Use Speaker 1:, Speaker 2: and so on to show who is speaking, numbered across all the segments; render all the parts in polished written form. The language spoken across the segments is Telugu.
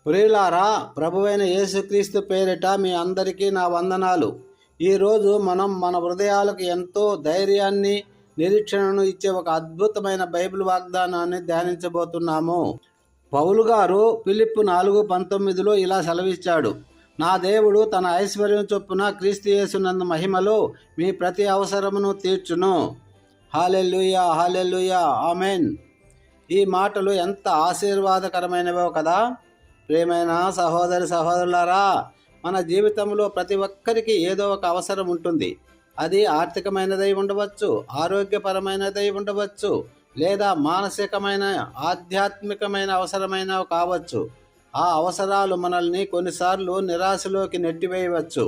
Speaker 1: ప్రియులారా, ప్రభువైన యేసుక్రీస్తు పేరిట మీ అందరికీ నా వందనాలు. ఈరోజు మనం మన హృదయాలకు ఎంతో ధైర్యాన్ని, నిరీక్షణను ఇచ్చే ఒక అద్భుతమైన బైబిల్ వాగ్దానాన్ని ధ్యానించబోతున్నాము. పౌలు గారు ఫిలిప్పు 4:19లో ఇలా సెలవిచ్చాడు: నా దేవుడు తన ఐశ్వర్యం చొప్పున క్రీస్తు యేసునందు మహిమలో మీ ప్రతి అవసరమును తీర్చును. హల్లెలూయా, హల్లెలూయా, ఆమేన్. ఈ మాటలు ఎంత ఆశీర్వాదకరమైనవో కదా. ప్రియమైన సహోదరి సహోదరులారా, మన జీవితంలో ప్రతి ఒక్కరికి ఏదో ఒక అవసరం ఉంటుంది. అది ఆర్థికమైనదై ఉండవచ్చు, ఆరోగ్యపరమైనదై ఉండవచ్చు, లేదా మానసికమైన, ఆధ్యాత్మికమైన అవసరమైన కావచ్చు. ఆ అవసరాలు మనల్ని కొన్నిసార్లు నిరాశలోకి నెట్టివేయవచ్చు,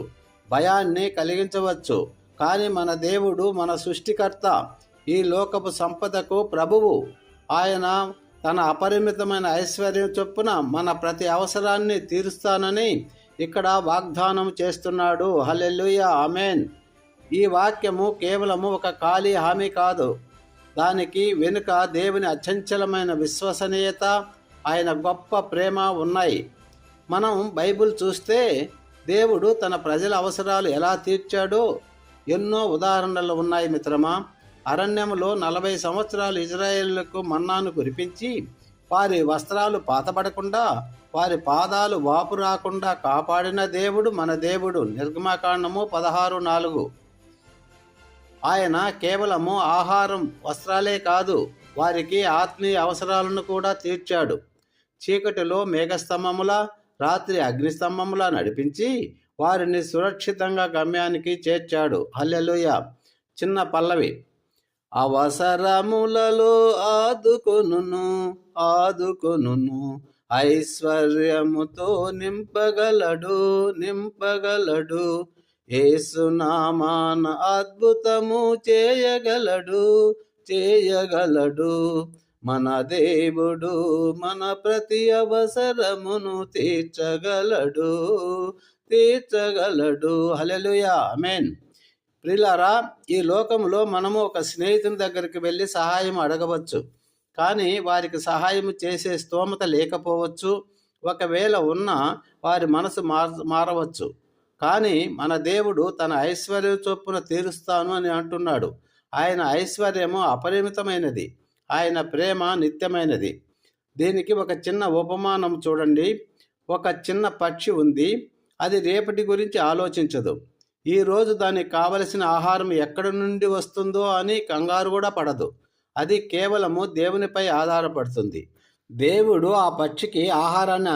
Speaker 1: భయాన్ని కలిగించవచ్చు. కానీ మన దేవుడు, మన సృష్టికర్త, ఈ లోకపు సంపదకు ప్రభువు. ఆయన తన అపరిమితమైన ఐశ్వర్యం చొప్పున మన ప్రతి అవసరాన్ని తీరుస్తానని ఇక్కడ వాగ్దానం చేస్తున్నాడు. హల్లెలూయా, ఆమేన్. ఈ వాక్యము కేవలము ఒక ఖాళీ హామీ కాదు. దానికి వెనుక దేవుని అచంచలమైన విశ్వసనీయత, ఆయన గొప్ప ప్రేమ ఉన్నాయి. మనం బైబిల్ చూస్తే దేవుడు తన ప్రజల అవసరాలు ఎలా తీర్చాడో ఎన్నో ఉదాహరణలు ఉన్నాయి మిత్రమా. అరణ్యములో 40 సంవత్సరాలు ఇజ్రాయేలులకు మన్నాను కురిపించి వారి వస్త్రాలు పాతబడకుండా, వారి పాదాలు వాపు రాకుండా కాపాడిన దేవుడు మన దేవుడు. నిర్గమకాండము 16:4. ఆయన కేవలము ఆహారం, వస్త్రాలే కాదు, వారికి ఆత్మీయ అవసరాలను కూడా తీర్చాడు. చీకటిలో మేఘస్తంభముల, రాత్రి అగ్నిస్తంభముల నడిపించి వారిని సురక్షితంగా గమ్యానికి చేర్చాడు. హల్లెలూయా. చిన్న పల్లవి: అవసరములలో ఆదుకొనును, ఆదుకొనును, ఐశ్వర్యముతో నింపగలడు, నింపగలడు, యేసునామాన అద్భుతము చేయగలడు, చేయగలడు. మన దేవుడు మన ప్రతి అవసరమును తీర్చగలడు, తీర్చగలడు. హల్లెలూయా, ఆమేన్. ప్రియులారా, ఈ లోకంలో మనము ఒక స్నేహితుని దగ్గరికి వెళ్ళి సహాయం అడగవచ్చు, కానీ వారికి సహాయం చేసే స్తోమత లేకపోవచ్చు. ఒకవేళ ఉన్నా వారి మనసు మారవచ్చు. కానీ మన దేవుడు తన ఐశ్వర్యం చొప్పున తీరుస్తాను అని అంటున్నాడు. ఆయన ఐశ్వర్యము అపరిమితమైనది, ఆయన ప్రేమ నిత్యమైనది. దీనికి ఒక చిన్న ఉపమానం చూడండి. ఒక చిన్న పక్షి ఉంది. అది రేపటి గురించి ఆలోచించదు. ఈరోజు దానికి కావలసిన ఆహారం ఎక్కడి నుండి వస్తుందో అని కంగారు కూడా పడదు. అది కేవలము దేవునిపై ఆధారపడుతుంది. దేవుడు ఆ పక్షికి ఆహారాన్ని